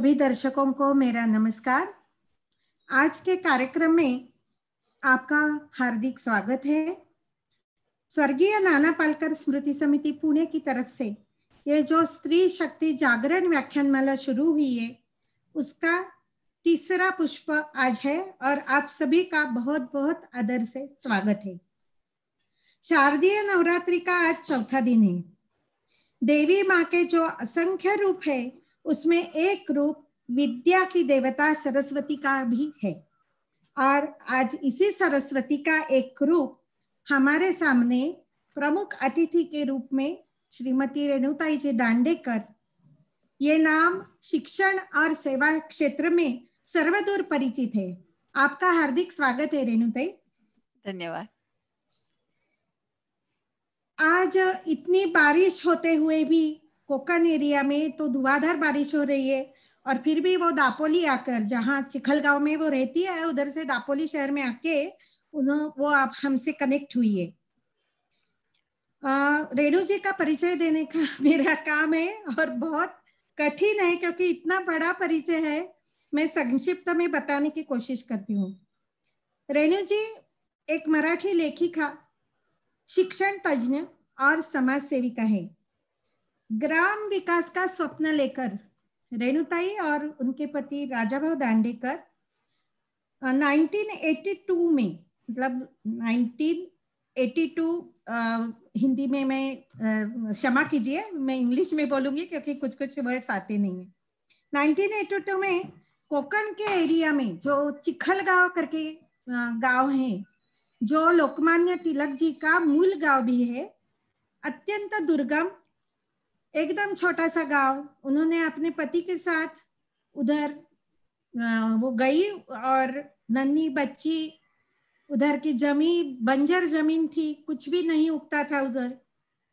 सभी दर्शकों को मेरा नमस्कार। आज के कार्यक्रम में आपका हार्दिक स्वागत है। स्वर्गीय नाना पालकर स्मृति समिति पुणे की तरफ से ये जो स्त्री शक्ति जागरण व्याख्यानमाला शुरू हुई है उसका तीसरा पुष्प आज है और आप सभी का बहुत बहुत आदर से स्वागत है। शारदीय नवरात्रि का आज चौथा दिन है। देवी माँ के जो असंख्य रूप है उसमें एक रूप विद्या की देवता सरस्वती का भी है और आज इसी सरस्वती का एक रूप हमारे सामने प्रमुख अतिथि के रूप में श्रीमती रेणुताई जी दांडेकर। ये नाम शिक्षण और सेवा क्षेत्र में सर्वदूर परिचित है। आपका हार्दिक स्वागत है रेणुताई। धन्यवाद। आज इतनी बारिश होते हुए भी कोकण एरिया में तो धुआंधार बारिश हो रही है, और फिर भी वो दापोली आकर, जहाँ चिखलगांव में वो रहती है, उधर से दापोली शहर में आके वो आप हमसे कनेक्ट हुई है। रेणु जी का परिचय देने का मेरा काम है और बहुत कठिन है, क्योंकि इतना बड़ा परिचय है। मैं संक्षिप्त में बताने की कोशिश करती हूँ। रेणु जी एक मराठी लेखिका, शिक्षण तज्ञ और समाज सेविका है। ग्राम विकास का स्वप्न लेकर रेणुताई और उनके पति राजाभाऊ दांडेकर 1982 में, मतलब 1982, हिंदी में मैं क्षमा कीजिए, मैं इंग्लिश में बोलूंगी क्योंकि कुछ कुछ वर्ड्स आते नहीं है। 1982 में कोकण के एरिया में जो चिखलगांव करके गांव है, जो लोकमान्य तिलक जी का मूल गांव भी है, अत्यंत दुर्गम, एकदम छोटा सा गांव, उन्होंने अपने पति के साथ उधर वो गई, और नन्ही बच्ची, उधर की जमीन बंजर जमीन थी, कुछ भी नहीं उगता था उधर,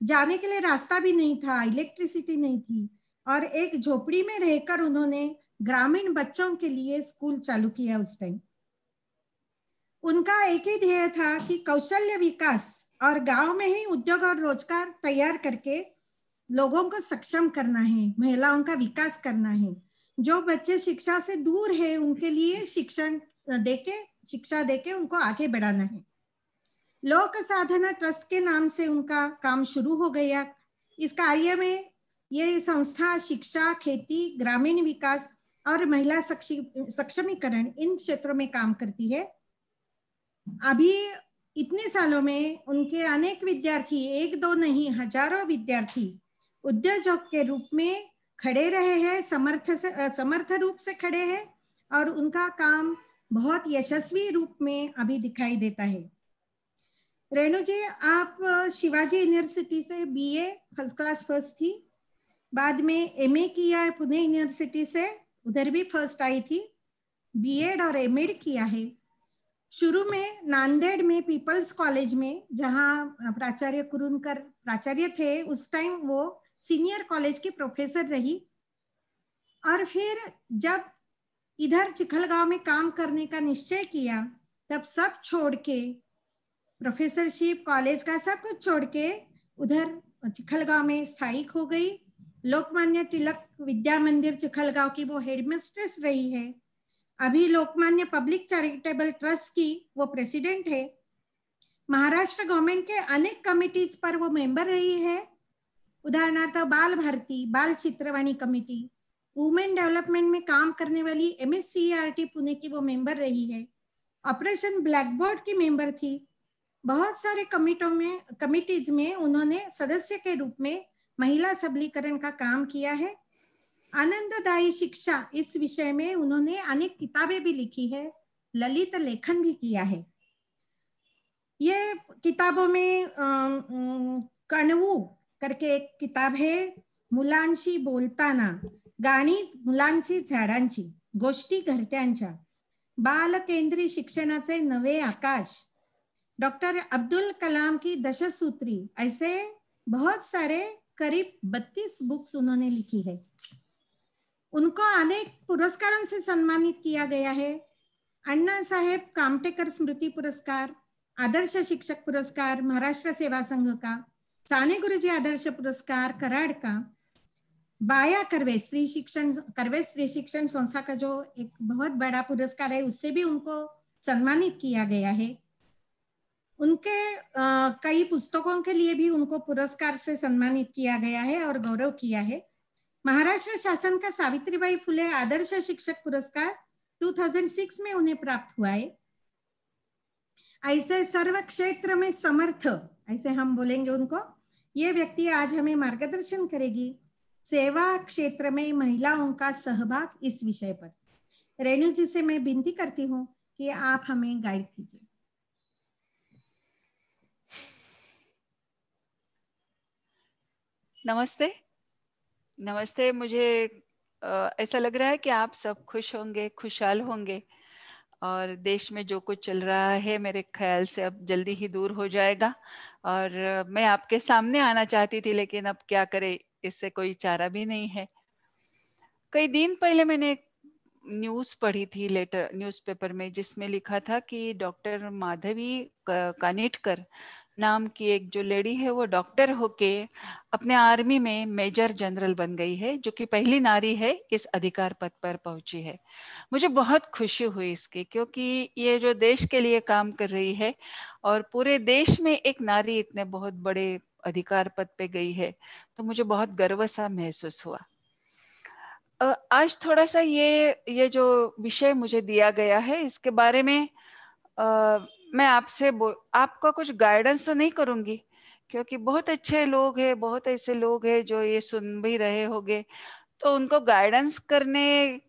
जाने के लिए रास्ता भी नहीं था, इलेक्ट्रिसिटी नहीं थी, और एक झोपड़ी में रहकर उन्होंने ग्रामीण बच्चों के लिए स्कूल चालू किया। उस टाइम उनका एक ही ध्येय था कि कौशल्य विकास और गांव में ही उद्योग और रोजगार तैयार करके लोगों को सक्षम करना है, महिलाओं का विकास करना है। जो बच्चे शिक्षा से दूर है उनके लिए शिक्षा देके उनको आगे बढ़ाना है। लोक साधना ट्रस्ट के नाम से उनका काम शुरू हो गया। इस कार्य में ये संस्था शिक्षा, खेती, ग्रामीण विकास और महिला सक्षमीकरण, इन क्षेत्रों में काम करती है। अभी इतने सालों में उनके अनेक विद्यार्थी, एक दो नहीं हजारों विद्यार्थी उद्योजक के रूप में खड़े रहे हैं, समर्थ रूप से खड़े हैं, और उनका काम बहुत यशस्वी रूप में अभी दिखाई देता है। रेणु जी, आप शिवाजी यूनिवर्सिटी से बीए फर्स्ट क्लास फर्स्ट थी, बाद में एमए किया है पुणे यूनिवर्सिटी से, उधर भी फर्स्ट आई थी, बीएड और एमएड किया है। शुरू में नांदेड़ में पीपल्स कॉलेज में, जहां प्राचार्य कुरुनकर प्राचार्य थे, उस टाइम वो सीनियर कॉलेज की प्रोफेसर रही, और फिर जब इधर चिखलगांव में काम करने का निश्चय किया, तब सब छोड़ के, प्रोफेसरशिप, कॉलेज का सब कुछ छोड़ के उधर चिखलगांव में स्थायिक हो गई। लोकमान्य तिलक विद्या मंदिर चिखलगांव की वो हेडमिस्ट्रेस रही है। अभी लोकमान्य पब्लिक चैरिटेबल ट्रस्ट की वो प्रेसिडेंट है। महाराष्ट्र गवर्नमेंट के अनेक कमिटीज पर वो मेंबर रही है। उदाहरणार्थ बाल भारती, बाल चित्रवाणी कमिटी, वुमेन डेवलपमेंट में काम करने वाली MSCERT पुणे की वो मेंबर रही है। ऑपरेशन ब्लैकबोर्ड की मेंबर थी। बहुत सारे कमिटीज में उन्होंने सदस्य के रूप में महिला सबलीकरण का काम किया है। आनंददायी शिक्षा, इस विषय में उन्होंने अनेक किताबें भी लिखी है, ललित लेखन भी किया है। ये किताबों में कणवू करके एक किताब है, मुलांशी बोलताना, गाणी मुलांची झाडांची, गोष्टी घरट्यांच्या, बाल केंद्री शिक्षणाचे नवे आकाश, डॉक्टर अब्दुल कलाम की दशसूत्री, ऐसे बहुत सारे करीब 32 बुक्स उन्होंने लिखी है। उनको अनेक पुरस्कारों से सम्मानित किया गया है। अण्णा साहेब कामटेकर स्मृति पुरस्कार, आदर्श शिक्षक पुरस्कार महाराष्ट्र सेवा संघ का, साने गुरुजी आदर्श पुरस्कार कराड़ का, बाया कर्वे स्त्री शिक्षण संस्था का जो एक बहुत बड़ा पुरस्कार है, उससे भी उनको सम्मानित किया गया है। उनके कई पुस्तकों के लिए भी उनको पुरस्कार से सम्मानित किया गया है और गौरव किया है। महाराष्ट्र शासन का सावित्रीबाई फुले आदर्श शिक्षक पुरस्कार 2006 में उन्हें प्राप्त हुआ है। ऐसे सर्व क्षेत्र में समर्थ, ऐसे हम बोलेंगे उनको, ये व्यक्ति आज हमें मार्गदर्शन करेगी सेवा क्षेत्र में महिलाओं का सहभाग, इस विषय पर। रेणु जी से मैं विनती करती हूँ कि आप हमें गाइड कीजिए। नमस्ते। नमस्ते। मुझे ऐसा लग रहा है कि आप सब खुश होंगे, खुशहाल होंगे और देश में जो कुछ चल रहा है मेरे ख़्याल से अब जल्दी ही दूर हो जाएगा। और मैं आपके सामने आना चाहती थी, लेकिन अब क्या करें, इससे कोई चारा भी नहीं है। कई दिन पहले मैंने एक न्यूज़ पढ़ी थी लेटर न्यूज़पेपर में, जिसमें लिखा था कि डॉक्टर माधवी कानिटकर नाम की एक जो लेडी है, वो डॉक्टर होके अपने आर्मी में मेजर जनरल बन गई है, जो कि पहली नारी है इस अधिकार पद पर पहुंची है। मुझे बहुत खुशी हुई इसकी, क्योंकि ये जो देश के लिए काम कर रही है और पूरे देश में एक नारी इतने बहुत बड़े अधिकार पद पे गई है, तो मुझे बहुत गर्व सा महसूस हुआ। आज थोड़ा-सा ये जो विषय मुझे दिया गया है, इसके बारे में मैं आपसे आपका कुछ गाइडेंस तो नहीं करूँगी, क्योंकि बहुत अच्छे लोग हैं, बहुत ऐसे लोग हैं जो ये सुन भी रहे होंगे, तो उनको गाइडेंस करने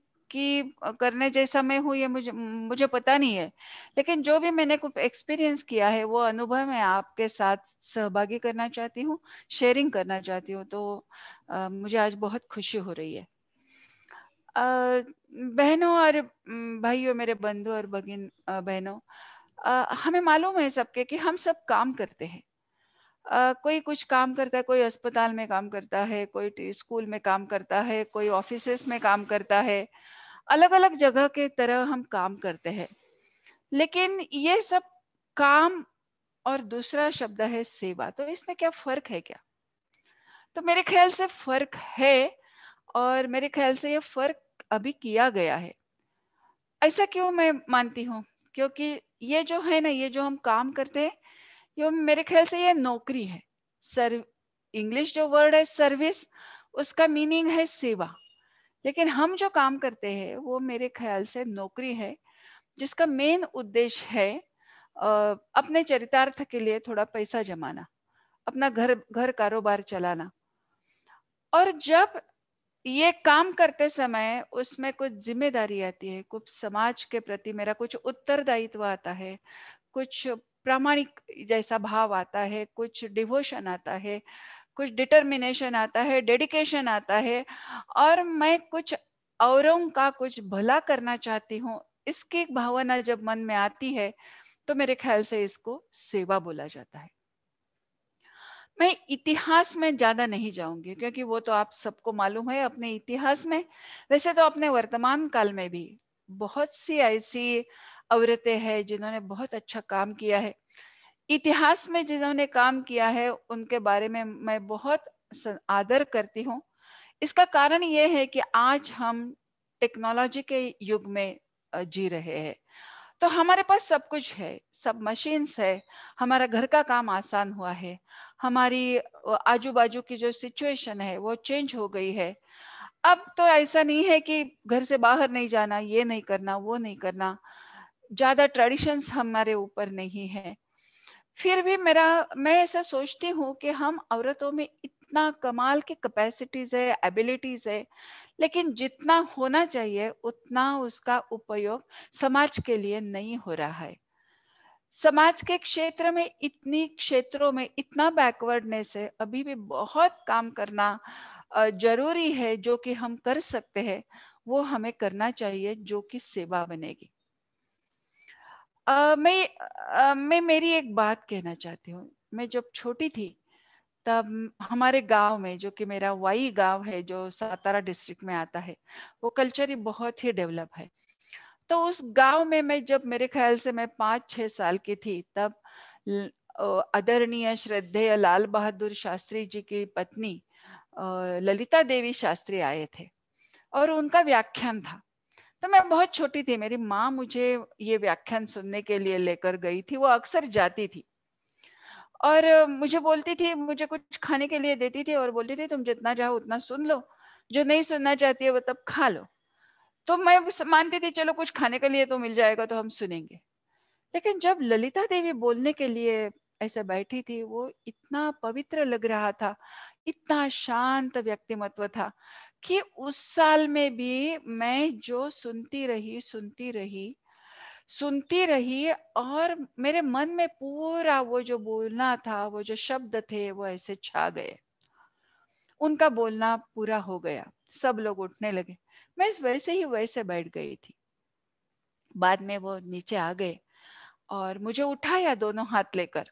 जैसा मैं हूँ, ये मुझे मुझे पता नहीं है। लेकिन जो भी मैंने कुछ एक्सपीरियंस किया है, वो अनुभव मैं आपके साथ सहभागी करना चाहती हूँ, शेयरिंग करना चाहती हूँ। तो मुझे आज बहुत खुशी हो रही है। अ, बहनों और भाइयों, मेरे बंधु और बहनों, हमें मालूम है सबके कि हम सब काम करते हैं। कोई कुछ काम करता है, कोई अस्पताल में काम करता है, कोई स्कूल में काम करता है, कोई ऑफिसेस में काम करता है। अलग-अलग जगह के तरह हम काम करते हैं। लेकिन ये सब काम और दूसरा शब्द है सेवा। तो इसमें क्या फ़र्क है क्या? तो मेरे ख़्याल से फ़र्क है, और मेरे ख़्याल से ये फ़र्क अभी किया गया है। ऐसा क्यों मैं मानती हूँ? क्योंकि ये जो है ना, ये जो हम काम करते हैं, ये मेरे ख़्याल से ये नौकरी है। सर्व इंग्लिश जो वर्ड है सर्विस, उसका मीनिंग है सेवा। लेकिन हम जो काम करते हैं, वो मेरे ख़्याल से नौकरी है, जिसका मेन उद्देश्य है अपने चरितार्थ के लिए थोड़ा पैसा जमाना, अपना घर घर कारोबार चलाना। और जब ये काम करते समय उसमें कुछ ज़िम्मेदारी आती है, कुछ समाज के प्रति मेरा कुछ उत्तरदायित्व आता है, कुछ प्रामाणिक जैसा भाव आता है, कुछ डिवोशन आता है, कुछ डिटर्मिनेशन आता है, डेडिकेशन आता है, और मैं कुछ औरों का कुछ भला करना चाहती हूँ। इसकी भावना जब मन में आती है, तो मेरे ख्याल से इसको सेवा बोला जाता है। मैं इतिहास में ज़्यादा नहीं जाऊँगी, क्योंकि वो तो आप सबको मालूम है अपने इतिहास में। वैसे तो अपने वर्तमान काल में भी बहुत सी ऐसी औरतें हैं जिन्होंने बहुत अच्छा काम किया है। इतिहास में जिन्होंने काम किया है, उनके बारे में मैं बहुत आदर करती हूँ। इसका कारण ये है कि आज हम टेक्नोलॉजी के युग में जी रहे हैं। तो हमारे पास सब कुछ है, सब मशीन्स है, हमारा घर का काम आसान हुआ है, हमारी आजू-बाजू की जो सिचुएशन है वो चेंज हो गई है। अब तो ऐसा नहीं है कि घर से बाहर नहीं जाना, ये नहीं करना, वो नहीं करना, ज़्यादा ट्रेडिशंस हमारे ऊपर नहीं है। फिर भी मैं ऐसा सोचती हूँ कि हम औरतों में इतना कमाल की कैपेसिटीज़ है, एबिलिटीज़ है, लेकिन जितना होना चाहिए उतना उसका उपयोग समाज के लिए नहीं हो रहा है। समाज के क्षेत्र में इतनी क्षेत्रों में इतना बैकवर्डनेस है, अभी भी बहुत काम करना जरूरी है। जो कि हम कर सकते हैं, वो हमें करना चाहिए, जो कि सेवा बनेगी। मैं मेरी एक बात कहना चाहती हूँ। मैं जब छोटी थी, तब हमारे गांव में, जो कि मेरा वाई गांव है, जो सातारा डिस्ट्रिक्ट में आता है, वो कल्चर ही बहुत ही डेवलप है। तो उस गांव में मैं जब, मेरे ख्याल से मैं 5-6 साल की थी, तब आदरणीय श्रद्धेय लाल बहादुर शास्त्री जी की पत्नी ललिता देवी शास्त्री आए थे, और उनका व्याख्यान था। तो मैं बहुत छोटी थी, मेरी माँ मुझे ये व्याख्यान सुनने के लिए लेकर गई थी, वो अक्सर जाती थी। और मुझे बोलती थी, मुझे कुछ खाने के लिए देती थी और बोलती थी तुम जितना चाहो उतना सुन लो, जो नहीं सुनना चाहती है वो तब खा लो। तो मैं मानती थी चलो कुछ खाने के लिए तो मिल जाएगा, तो हम सुनेंगे। लेकिन जब ललिता देवी बोलने के लिए ऐसे बैठी थी, वो इतना पवित्र लग रहा था, इतना शांत व्यक्तिमत्व था, कि उस साल में भी मैं जो सुनती रही, और मेरे मन में पूरा वो जो बोलना था, वो जो शब्द थे, वो ऐसे छा गए। उनका बोलना पूरा हो गया, सब लोग उठने लगे, मैं वैसे ही वैसे बैठ गई थी। बाद में वो नीचे आ गए और मुझे उठाया दोनों हाथ लेकर,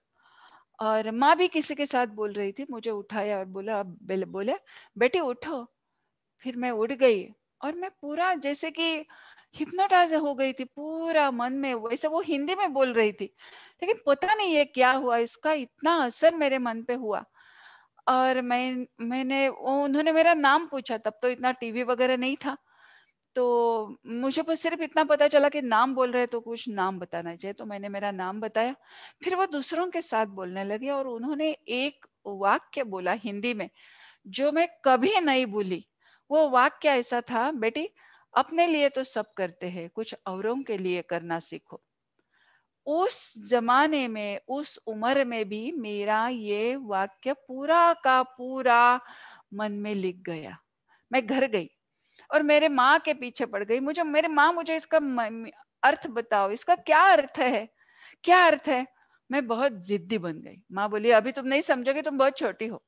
और माँ भी किसी के साथ बोल रही थी, मुझे उठाया और बोला, बोले बेटी उठो। फिर मैं उठ गई और मैं पूरा जैसे कि हिप्नोटाइज हो गई थी, पूरा मन में वैसे वो हिंदी में बोल रही थी, लेकिन पता नहीं ये क्या हुआ, इसका इतना असर मेरे मन पे हुआ। और उन्होंने मेरा नाम पूछा, तब तो इतना टीवी वगैरह नहीं था, तो मुझे बस सिर्फ इतना पता चला कि नाम बोल रहे तो कुछ नाम बताना चाहिए, तो मैंने मेरा नाम बताया। फिर वो दूसरों के साथ बोलने लगे और उन्होंने एक वाक्य बोला हिंदी में, जो मैं कभी नहीं भूली। वो वाक्य ऐसा था, बेटी अपने लिए तो सब करते हैं, कुछ औरों के लिए करना सीखो। उस जमाने में, उस उम्र में भी मेरा ये वाक्य पूरा का पूरा मन में लिख गया। मैं घर गई और मेरे माँ के पीछे पड़ गई। मेरे माँ मुझे इसका अर्थ बताओ, इसका क्या अर्थ है, क्या अर्थ है। मैं बहुत जिद्दी बन गई। माँ बोली अभी तुम नहीं समझोगी, तुम बहुत छोटी हो।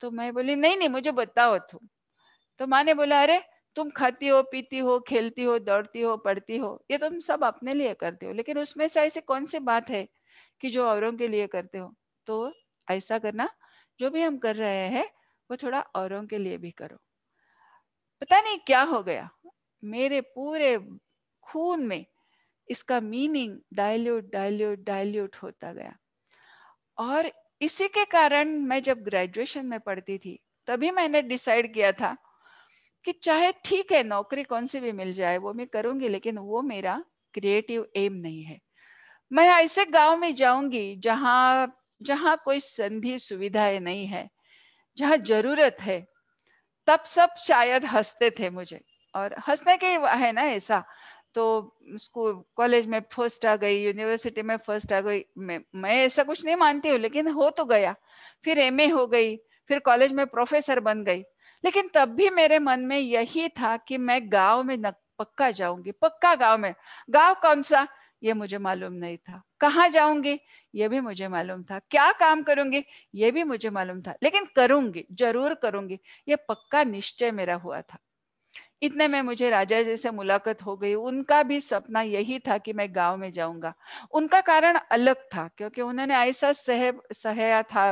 तो मैं बोली नहीं नहीं मुझे बताओ तुम। तो माँ ने बोला अरे तुम खाती हो, पीती हो, खेलती हो, दौड़ती हो, पढ़ती हो, ये तुम सब अपने लिए करते हो, लेकिन उसमें से ऐसी कौन सी बात है कि जो औरों के लिए करते हो। तो ऐसा करना, जो भी हम कर रहे हैं वो थोड़ा औरों के लिए भी करो। पता नहीं क्या हो गया, मेरे पूरे खून में इसका मीनिंग डाइल्यूट डाइल्यूट डाइल्यूट होता गया। और इसी के कारण मैं जब ग्रेजुएशन में पढ़ती थी, तभी मैंने डिसाइड किया था कि चाहे ठीक है नौकरी कौन सी भी मिल जाए वो मैं करूंगी, लेकिन वो मेरा क्रिएटिव एम नहीं है। मैं ऐसे गांव में जाऊंगी जहां जहां कोई संधि सुविधाएं नहीं है, जहां जरूरत है। तब सब शायद हंसते थे मुझे, और हंसने के है ना ऐसा। तो स्कूल कॉलेज में फर्स्ट आ गई, यूनिवर्सिटी में फर्स्ट आ गई, मैं ऐसा कुछ नहीं मानती हूँ, लेकिन हो तो गया। फिर एमए हो गई, फिर कॉलेज में प्रोफेसर बन गई। लेकिन तब भी मेरे मन में यही था कि मैं गांव में पक्का जाऊंगी, पक्का गांव में। गांव कौन सा ये मुझे मालूम नहीं था, कहाँ जाऊंगी ये भी मुझे मालूम था, क्या काम करूंगी ये भी मुझे मालूम था, लेकिन करूंगी, जरूर करूंगी, ये पक्का निश्चय मेरा हुआ था। इतने में मुझे राजा जी से मुलाकात हो गई। उनका भी सपना यही था कि मैं गांव में जाऊंगा। उनका कारण अलग था, क्योंकि उन्होंने ऐसा सहया था,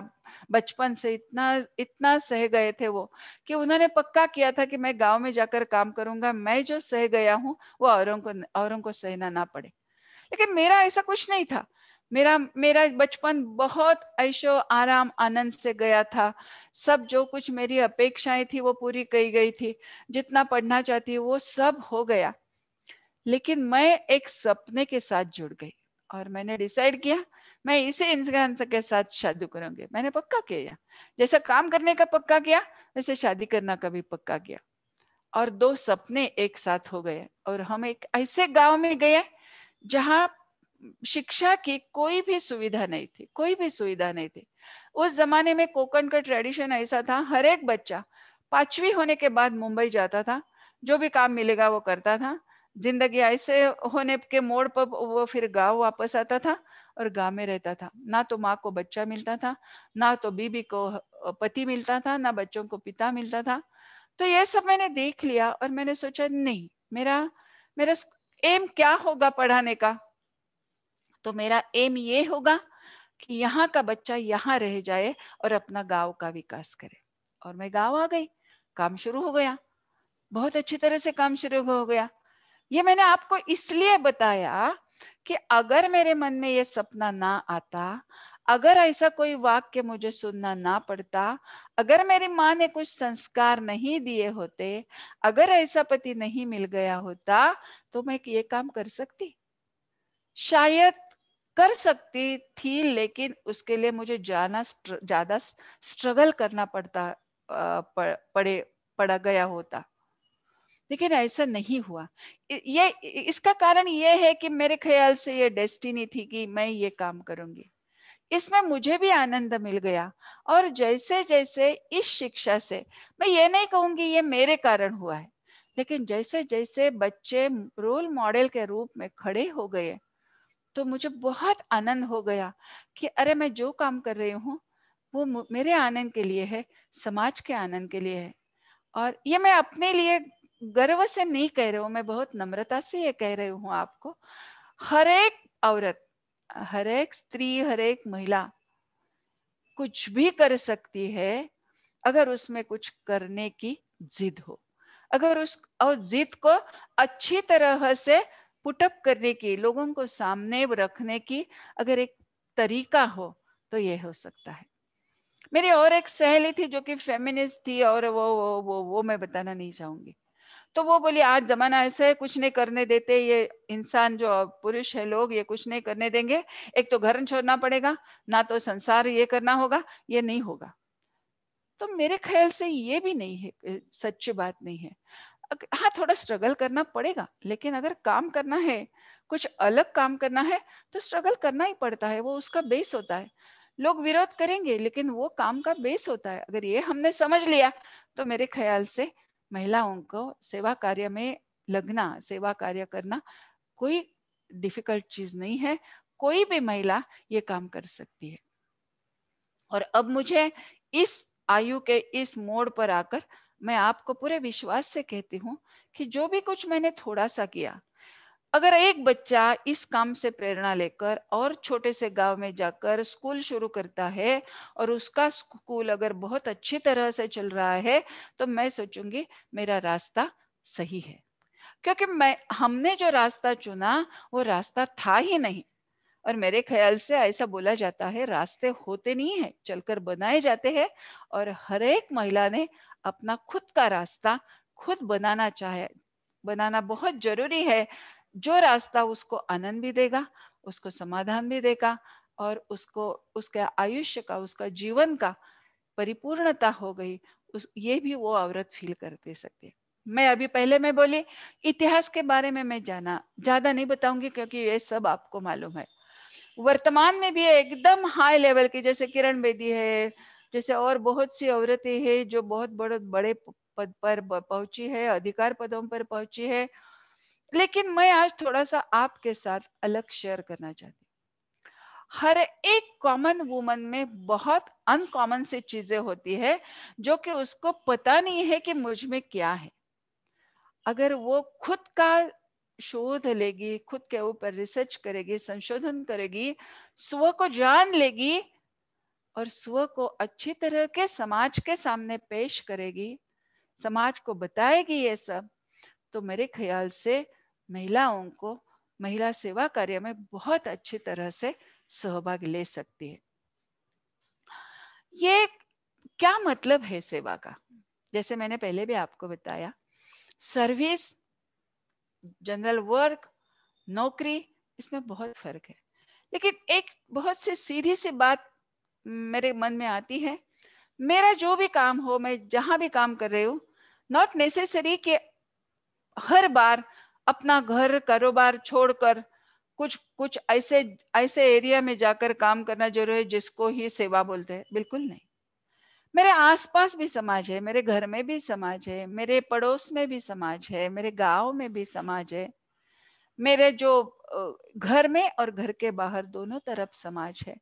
बचपन से इतना इतना सह गए थे वो, कि उन्होंने पक्का किया था कि मैं गांव में जाकर काम करूंगा, मैं जो सह गया हूँ वो औरों को सहना ना पड़े। लेकिन मेरा ऐसा कुछ नहीं था। मेरा मेरा बचपन बहुत ऐशो आराम आनंद से गया था। सब जो कुछ मेरी अपेक्षाएं थी वो पूरी की गई थी, जितना पढ़ना चाहती वो सब हो गया। लेकिन मैं एक सपने के साथ जुड़ गई और मैंने डिसाइड किया मैं इसी इंसान के साथ शादी करूंगी। मैंने पक्का किया, जैसा काम करने का पक्का किया वैसे शादी करना का भी पक्का किया। और दो सपने एक साथ हो गए और हम एक ऐसे गांव में गए जहां शिक्षा की कोई भी सुविधा नहीं थी, कोई भी सुविधा नहीं थी। उस जमाने में कोकण का ट्रेडिशन ऐसा था, हर एक बच्चा 5वीं होने के बाद मुंबई जाता था, जो भी काम मिलेगा वो करता था। जिंदगी ऐसे होने के मोड़ पर वो फिर गांव वापस आता था और गांव में रहता था। ना तो माँ को बच्चा मिलता था, ना तो बीबी को पति मिलता था, ना बच्चों को पिता मिलता था। तो ये सब मैंने देख लिया और मैंने सोचा नहीं, मेरा मेरा एम क्या होगा पढ़ाने का। तो मेरा एम ये होगा कि यहाँ का बच्चा यहाँ रह जाए और अपना गांव का विकास करे। और मैं गांव आ गई, काम शुरू हो गया, बहुत अच्छी तरह से काम शुरू हो गया। ये मैंने आपको इसलिए बताया कि अगर मेरे मन में ये सपना ना आता, अगर ऐसा कोई वाक्य मुझे सुनना ना पड़ता, अगर मेरी माँ ने कुछ संस्कार नहीं दिए होते, अगर ऐसा पति नहीं मिल गया होता, तो मैं ये काम कर सकती, शायद कर सकती थी, लेकिन उसके लिए मुझे ज्यादा स्ट्रगल करना पड़े पड़ा गया होता। लेकिन ऐसा नहीं हुआ। ये इसका कारण ये है कि मेरे ख्याल से ये डेस्टिनी थी कि मैं ये काम करूंगी। इसमें मुझे भी आनंद मिल गया। और जैसे जैसे इस शिक्षा से, मैं ये नहीं कहूंगी ये मेरे कारण हुआ है, लेकिन जैसे जैसे बच्चे रोल मॉडल के रूप में खड़े हो गए, तो मुझे बहुत आनंद हो गया कि अरे मैं जो काम कर रही हूँ वो मेरे आनंद के लिए है, समाज के आनंद के लिए है। और ये मैं अपने लिए गर्व से नहीं कह रही हूँ, मैं बहुत नम्रता से ये कह रही हूँ आपको। हर एक औरत, हर एक स्त्री, हर एक महिला कुछ भी कर सकती है अगर उसमें कुछ करने की जिद हो, अगर उस और जिद को अच्छी तरह से पुटअप करने की, लोगों को सामने रखने की अगर एक तरीका हो तो ये हो सकता है। मेरी और एक सहेली थी जो कि फेमिनिस्ट थी, और वो मैं बताना नहीं चाहूंगी। तो वो बोली आज जमाना ऐसा है, कुछ नहीं करने देते ये इंसान, जो पुरुष है लोग, ये कुछ नहीं करने देंगे। एक तो घर छोड़ना पड़ेगा, ना तो संसार ये करना होगा, ये नहीं होगा। तो मेरे ख्याल से ये भी नहीं है, सच्ची बात नहीं है। हाँ, थोड़ा स्ट्रगल करना पड़ेगा, लेकिन अगर काम करना है, कुछ अलग काम करना है, तो स्ट्रगल करना ही पड़ता है, वो उसका बेस होता है। लोग विरोध करेंगे, लेकिन वो काम का बेस होता है। अगर ये हमने समझ लिया तो मेरे ख्याल से महिलाओं को सेवा कार्य में लगना, सेवा कार्य करना कोई डिफिकल्ट चीज नहीं है। कोई भी महिला ये काम कर सकती है। और अब मुझे इस आयु के इस मोड़ पर आकर मैं आपको पूरे विश्वास से कहती हूँ कि जो भी कुछ मैंने थोड़ा सा किया, अगर एक बच्चा इस काम से प्रेरणा लेकर और छोटे से गांव में जाकर स्कूल शुरू करता है, और उसका स्कूल अगर बहुत अच्छी तरह से चल रहा है, तो मैं सोचूंगी मेरा रास्ता सही है। क्योंकि मैं हमने जो रास्ता चुना वो रास्ता था ही नहीं। और मेरे ख्याल से ऐसा बोला जाता है, रास्ते होते नहीं है, चलकर बनाए जाते हैं। और हर एक महिला ने अपना खुद का रास्ता खुद बनाना बहुत जरूरी है। जो रास्ता उसको आनंद भी देगा, उसको समाधान भी देगा, और उसको उसके आयुष्य का, उसका जीवन का परिपूर्णता हो गई, ये भी वो औरत फील कर दे सकती है। मैं अभी पहले मैं बोली, इतिहास के बारे में मैं जाना ज्यादा नहीं बताऊंगी, क्योंकि ये सब आपको मालूम है। वर्तमान में भी एकदम हाई लेवल की, जैसे किरण बेदी है, जैसे और बहुत सी औरतें हैं जो बहुत बड़े बड़े पद पर पहुंची है, अधिकार पदों पर पहुंची है। लेकिन मैं आज थोड़ा सा आपके साथ अलग शेयर करना चाहती हूँ। हर एक कॉमन वुमन में बहुत अनकॉमन सी चीजें होती है, जो कि उसको पता नहीं है कि मुझ में क्या है। अगर वो खुद का शोध लेगी, खुद के ऊपर रिसर्च करेगी, संशोधन करेगी, स्व को जान लेगी, और स्व को अच्छी तरह के समाज के सामने पेश करेगी, समाज को बताएगी ये सब, तो मेरे ख्याल से महिलाओं को महिला सेवा कार्य में बहुत अच्छी तरह से सहभाग ले सकती है। ये क्या मतलब है सेवा का? जैसे मैंने पहले भी आपको बताया, सर्विस, जनरल वर्क, नौकरी, इसमें बहुत फर्क है। लेकिन एक बहुत सी सीधी सी बात मेरे मन में आती है, मेरा जो भी काम हो, मैं जहां भी काम कर रही हूँ, नॉट नेसेसरी कि हर बार अपना घर कारोबार छोड़कर कुछ कुछ ऐसे ऐसे एरिया में जाकर काम करना जरूरी है जिसको ही सेवा बोलते हैं। बिल्कुल नहीं। मेरे आसपास भी समाज है, मेरे घर में भी समाज है, मेरे पड़ोस में भी समाज है, मेरे गांव में भी समाज है, मेरे जो घर में और घर के बाहर दोनों तरफ समाज है।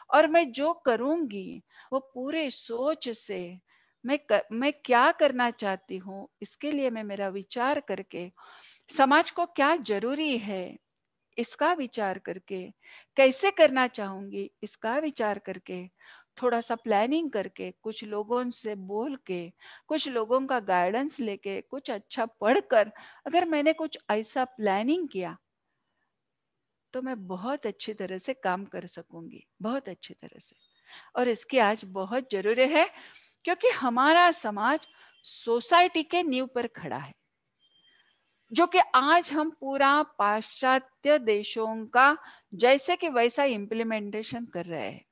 और मैं जो करूंगी वो पूरे सोच से, मैं क्या करना चाहती हूँ इसके लिए मैं मेरा विचार करके, समाज को क्या जरूरी है इसका विचार करके, कैसे करना चाहूंगी इसका विचार करके, थोड़ा सा प्लानिंग करके, कुछ लोगों से बोल के, कुछ लोगों का गाइडेंस लेके, कुछ अच्छा पढ़कर, अगर मैंने कुछ ऐसा प्लानिंग किया, तो मैं बहुत अच्छी तरह से काम कर सकूंगी, बहुत अच्छी तरह से। और इसकी आज बहुत जरूरी है, क्योंकि हमारा समाज सोसाइटी के नींव पर खड़ा है, जो कि आज हम पूरा पाश्चात्य देशों का जैसे कि वैसा इम्प्लीमेंटेशन कर रहे हैं।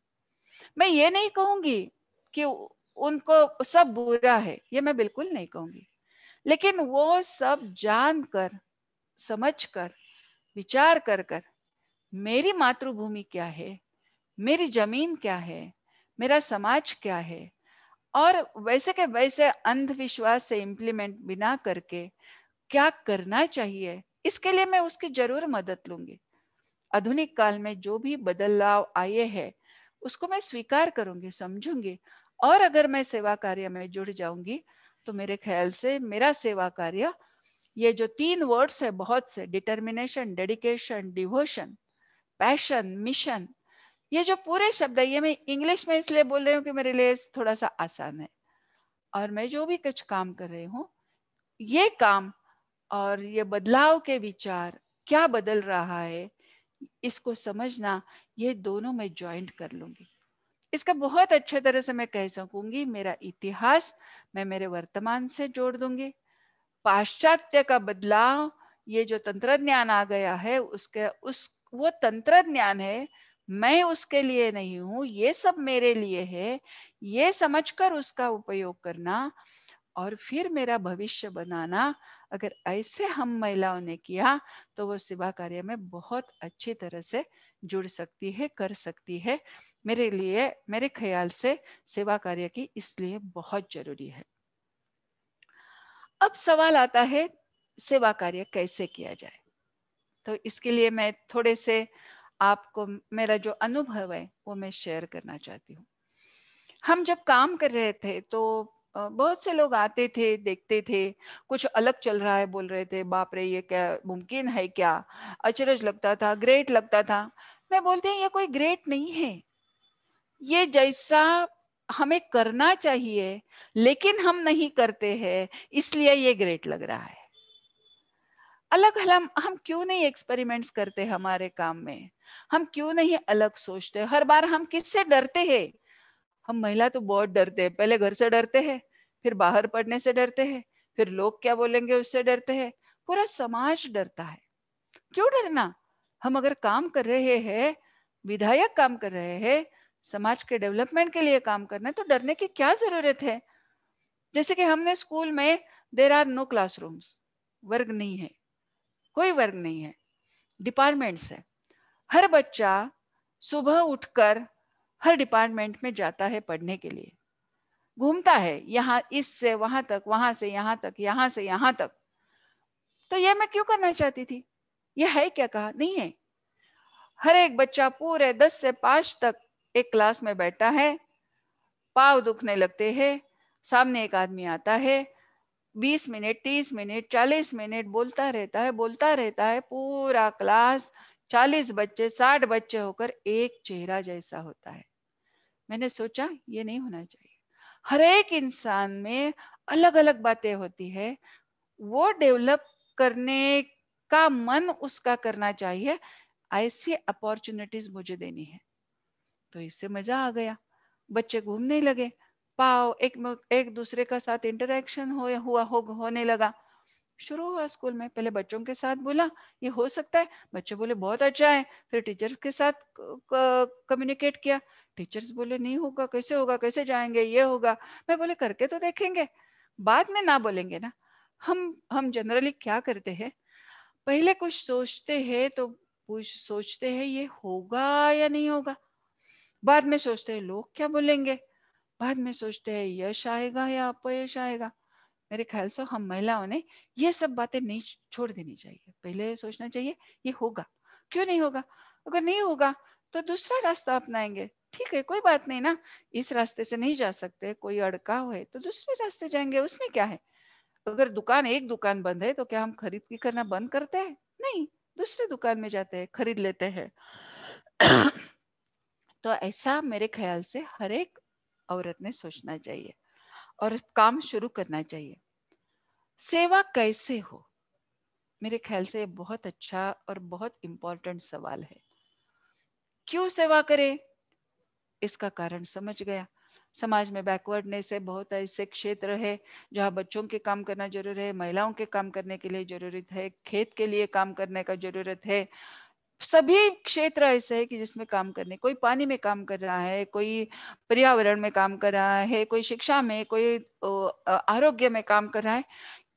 मैं ये नहीं कहूंगी कि उनको सब बुरा है, ये मैं बिल्कुल नहीं कहूंगी। लेकिन वो सब जानकर, समझकर, विचार कर कर, मेरी मातृभूमि क्या है, मेरी जमीन क्या है, मेरा समाज क्या है, और वैसे के वैसे अंधविश्वास से इम्प्लीमेंट बिना करके क्या करना चाहिए, इसके लिए मैं उसकी जरूर मदद लूंगी। आधुनिक काल में जो भी बदलाव आए हैं, उसको मैं स्वीकार करूंगी, समझूंगी, और अगर मैं सेवा कार्य में जुड़ जाऊंगी तो मेरे ख्याल से मेरा सेवा कार्य, ये जो 3 वर्ड्स है बहुत से, determination, dedication, devotion, passion, mission, ये जो पूरे शब्द है, ये मैं इंग्लिश में इसलिए बोल रही हूँ कि मेरे लिए थोड़ा सा आसान है। और मैं जो भी कुछ काम कर रही हूँ, ये काम और ये बदलाव के विचार क्या बदल रहा है, इसको समझना, ये दोनों मैं ज्वाइंट कर लूंगी। इसका बहुत अच्छे तरह से मैं कह सकूंगी, मेरा इतिहास मैं मेरे वर्तमान से जोड़ दूंगी। पाश्चात्य का बदलाव, ये जो तंत्रज्ञान आ गया है, उसके उस वो तंत्रज्ञान है, मैं उसके लिए नहीं हूं, ये सब मेरे लिए है, ये समझकर उसका उपयोग करना और फिर मेरा भविष्य बनाना। अगर ऐसे हम महिलाओं ने किया तो वो सेवा कार्य में बहुत अच्छी तरह से जुड़ सकती है, कर सकती है। मेरे लिए, मेरे ख्याल से सेवा कार्य की इसलिए बहुत जरूरी है। अब सवाल आता है, सेवा कार्य कैसे किया जाए? तो इसके लिए मैं थोड़े से आपको मेरा जो अनुभव है वो मैं शेयर करना चाहती हूँ। हम जब काम कर रहे थे तो बहुत से लोग आते थे, देखते थे, कुछ अलग चल रहा है, बोल रहे थे बाप रे ये क्या मुमकिन है क्या, अचरज लगता था, ग्रेट लगता था। मैं बोलती हूँ ये कोई ग्रेट नहीं है, ये जैसा हमें करना चाहिए लेकिन हम नहीं करते हैं, इसलिए ये ग्रेट लग रहा है। अलग हम क्यों नहीं एक्सपेरिमेंट्स करते हमारे काम में? हम क्यों नहीं अलग सोचते? हर बार हम किससे डरते हैं? हम महिला तो बहुत डरते हैं, पहले घर से डरते हैं, फिर बाहर पढ़ने से डरते हैं, फिर लोग क्या बोलेंगे उससे डरते हैं, पूरा समाज डरता है। क्यों डरना? हम अगर काम कर रहे हैं, विधायक काम कर रहे हैं, समाज के डेवलपमेंट के लिए काम करना है, तो डरने की क्या जरूरत है? जैसे कि हमने स्कूल में, देर आर नो क्लासरूम्स, वर्ग नहीं है, कोई वर्ग नहीं है, डिपार्टमेंट्स है। हर बच्चा सुबह उठकर हर डिपार्टमेंट में जाता है पढ़ने के लिए, घूमता है, यहाँ इससे वहां तक, वहां से यहाँ तक, यहाँ से यहाँ तक। तो ये मैं क्यों करना चाहती थी? ये है क्या? कहा नहीं है। हर एक बच्चा पूरे 10 से 5 तक एक क्लास में बैठा है, पाव दुखने लगते हैं, सामने एक आदमी आता है, 20 मिनट, 30 मिनट, 40 मिनट बोलता रहता है, बोलता रहता है, पूरा क्लास 40 बच्चे, 60 बच्चे होकर एक चेहरा जैसा होता है। मैंने सोचा ये नहीं होना चाहिए। हर एक इंसान में अलग अलग बातें होती है, वो डेवलप करने का मन उसका करना चाहिए, ऐसी अपॉर्चुनिटीज मुझे देनी है। तो इससे मजा आ गया, बच्चे घूमने लगे, पाव एक दूसरे का साथ इंटरेक्शन होने लगा। शुरू हुआ स्कूल में, पहले बच्चों के साथ बोला ये हो सकता है, बच्चे बोले बहुत अच्छा है, फिर टीचर्स के साथ कम्युनिकेट किया, टीचर्स बोले नहीं होगा, कैसे होगा, कैसे जाएंगे, ये होगा। मैं बोले करके तो देखेंगे, बाद में ना बोलेंगे ना। हम जनरली क्या करते हैं, पहले कुछ सोचते हैं तो कुछ सोचते हैं ये होगा या नहीं होगा, बाद में सोचते हैं लोग क्या बोलेंगे, बाद में सोचते हैं यश आएगा या अपयश आएगा। मेरे ख्याल से हम महिलाओं ने ये सब बातें नहीं छोड़ देनी चाहिए, पहले सोचना चाहिए ये होगा, क्यों नहीं होगा, अगर नहीं होगा तो दूसरा रास्ता अपनाएंगे, ठीक है कोई बात नहीं ना, इस रास्ते से नहीं जा सकते, कोई अड़काव है तो दूसरे रास्ते जाएंगे, उसमें क्या है। अगर एक दुकान बंद है तो क्या हम खरीद की करना बंद करते हैं? नहीं, दूसरे दुकान में जाते हैं, खरीद लेते हैं। तो ऐसा मेरे ख्याल से हर एक औरत ने सोचना चाहिए और काम शुरू करना चाहिए। सेवा कैसे हो, मेरे ख्याल से ये बहुत अच्छा और बहुत इंपॉर्टेंट सवाल है। क्यों सेवा करें, इसका कारण समझ गया। समाज में बैकवर्डनेस है, बहुत ऐसे क्षेत्र है जहाँ बच्चों के काम करना जरूरी है, महिलाओं के काम करने के लिए जरूरत है, खेत के लिए काम करने का जरूरत है। सभी क्षेत्र ऐसे है कि जिसमें काम करने, कोई पानी में काम कर रहा है, कोई पर्यावरण में काम कर रहा है, कोई शिक्षा में, कोई आरोग्य में काम कर रहा है।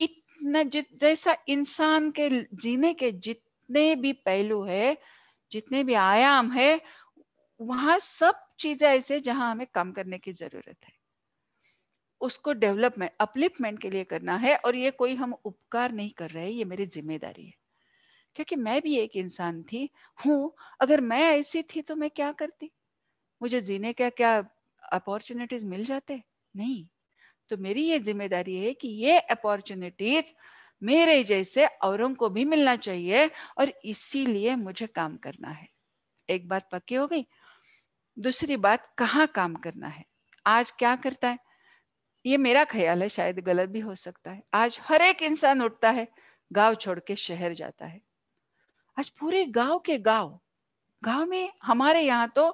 इतना जैसा इंसान के जीने के जितने भी पहलू है, जितने भी आयाम है, वहां सब चीजें ऐसे जहां हमें काम करने की जरूरत है, उसको डेवलपमेंट अपलिफ्टमेंट के लिए करना है। और ये कोई हम उपकार नहीं कर रहे हैं, ये मेरी जिम्मेदारी है, क्योंकि मैं भी एक इंसान थी हूँ। अगर मैं ऐसी थी तो मैं क्या करती, मुझे जीने का क्या अपॉर्चुनिटीज मिल जाते? नहीं। तो मेरी ये जिम्मेदारी है कि ये अपॉर्चुनिटीज मेरे जैसे औरों को भी मिलना चाहिए, और इसीलिए मुझे काम करना है। एक बात पक्की हो गई। दूसरी बात, कहाँ काम करना है। आज क्या करता है, ये मेरा ख्याल है, शायद गलत भी हो सकता है। आज हर एक इंसान उठता है, गांव छोड़ के शहर जाता है। आज पूरे गांव के गांव, गांव में हमारे यहाँ तो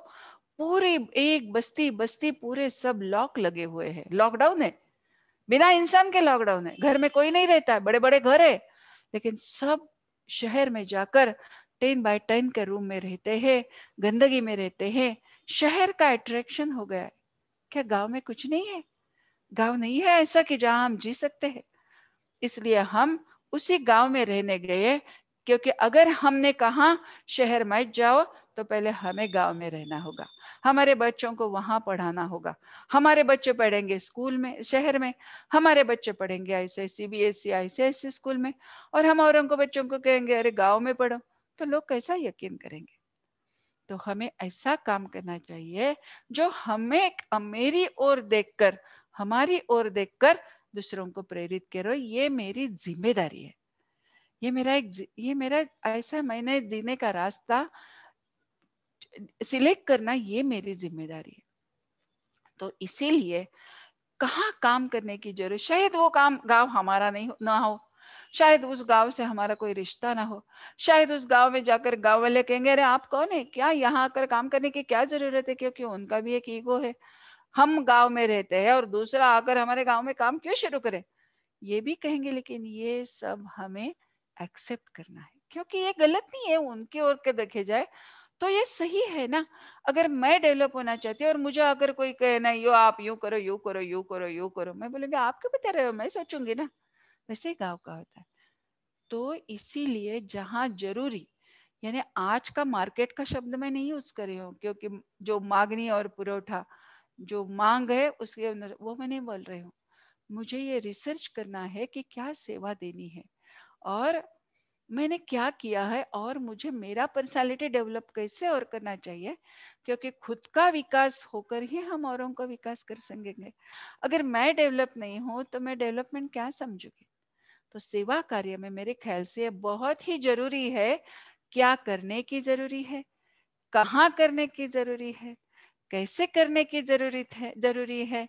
पूरी एक बस्ती बस्ती पूरे सब लॉक लगे हुए हैं, लॉकडाउन है, बिना इंसान के लॉकडाउन है। घर में कोई नहीं रहता है, बड़े बड़े घर है, लेकिन सब शहर में जाकर 10 बाय 10 के रूम में रहते हैं, गंदगी में रहते हैं। शहर का अट्रैक्शन हो गया है। क्या गांव में कुछ नहीं है? गांव नहीं है ऐसा कि जहां हम जी सकते हैं। इसलिए हम उसी गांव में रहने गए, क्योंकि अगर हमने कहा शहर मत जाओ, तो पहले हमें गांव में रहना होगा, हमारे बच्चों को वहां पढ़ाना होगा। हमारे बच्चे पढ़ेंगे स्कूल में शहर में, हमारे बच्चे पढ़ेंगे ऐसे सीबीएसई आईसीएसई स्कूल में, और हम औरों को बच्चों को कहेंगे अरे गांव में पढ़ो। तो लोग कैसा यकीन करेंगे? तो हमें ऐसा काम करना चाहिए जो हमें मेरी ओर देखकर, हमारी ओर देखकर दूसरों को प्रेरित करो। ये मेरी जिम्मेदारी है। ये मेरा ऐसा मैंने जीने का रास्ता सिलेक्ट करना, ये मेरी जिम्मेदारी है। तो इसीलिए कहाँ काम करने की जरूरत, शायद वो काम गांव हमारा नहीं ना हो, शायद उस गांव से हमारा कोई रिश्ता ना हो, शायद उस गांव में जाकर गांव वाले कहेंगे अरे आप कौन है, क्या यहाँ आकर काम करने की क्या जरूरत है, क्योंकि उनका भी एक ईगो है। हम गांव में रहते हैं और दूसरा आकर हमारे गांव में काम क्यों शुरू करे, ये भी कहेंगे। लेकिन ये सब हमें एक्सेप्ट करना है, क्योंकि ये गलत नहीं है उनके ओर के देखे जाए तो ये सही है ना। अगर मैं डेवलप होना चाहती हूँ और मुझे अगर कोई कहे ना यो आप यूं करो यूं करो यूं करो यूं करो, मैं बोलूंगी आप क्यों बता रहे हो, मैं सोचूंगी ना। वैसे ही गाँव का होता है। तो इसीलिए जहां जरूरी, यानी आज का मार्केट का शब्द मैं नहीं यूज कर रही हूँ, क्योंकि जो मांगनी और पुरौठा, जो मांग है उसके अंदर वो मैं नहीं बोल रही हूँ। मुझे ये रिसर्च करना है कि क्या सेवा देनी है, और मैंने क्या किया है, और मुझे मेरा पर्सनालिटी डेवलप कैसे और करना चाहिए, क्योंकि खुद का विकास होकर ही हम औरों का विकास कर सकेंगे। अगर मैं डेवलप नहीं हूं तो मैं डेवलपमेंट क्या समझूंगी। तो सेवा कार्य में मेरे ख्याल से ये बहुत ही जरूरी है। क्या करने की जरूरी है, कहाँ करने की जरूरी है, कैसे करने की जरूरी है,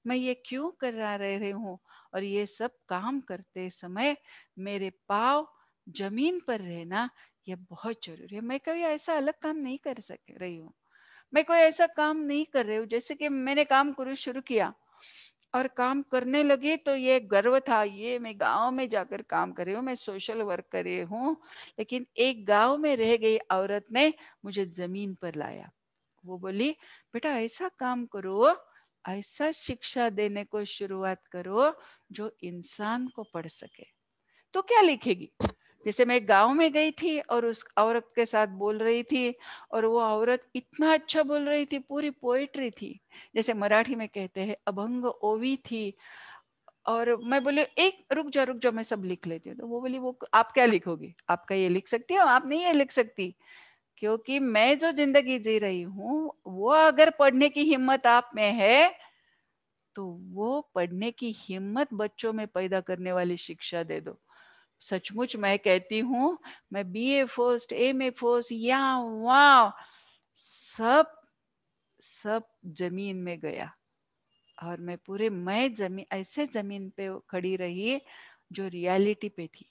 मैं ये क्यों करा रही हूँ, और ये सब काम करते समय मेरे पाँव जमीन पर रहना ये बहुत जरूरी है। मैं कोई ऐसा अलग काम नहीं कर सक रही हूँ, मैं कोई ऐसा काम नहीं कर रही हूँ। जैसे कि मैंने काम शुरू किया और काम करने लगी तो ये गर्व था, ये मैं गांव में जाकर काम कर रही हूँ, मैं सोशल वर्क कर रही हूँ। लेकिन एक गांव में रह गई औरत ने मुझे जमीन पर लाया। वो बोली बेटा ऐसा काम करो, ऐसा शिक्षा देने को शुरुआत करो जो इंसान को पढ़ सके। तो क्या लिखेगी? जैसे मैं गांव में गई थी और उस औरत के साथ बोल रही थी, और वो औरत इतना अच्छा बोल रही थी, पूरी पोएट्री थी, जैसे मराठी में कहते हैं अभंग ओवी थी। और मैं बोले एक रुक जा मैं सब लिख लेती हूँ। तो वो बोली वो आप क्या लिखोगी, आपका ये लिख सकती हो, आप नहीं ये लिख सकती, क्योंकि मैं जो जिंदगी जी रही हूँ वो अगर पढ़ने की हिम्मत आप में है तो वो पढ़ने की हिम्मत बच्चों में पैदा करने वाली शिक्षा दे दो। सचमुच मैं कहती हूँ, मैं बीए फर्स्ट एमए फर्स्ट या वाह सब सब जमीन में गया, और मैं जमीन ऐसे जमीन पे खड़ी रही जो रियलिटी पे थी,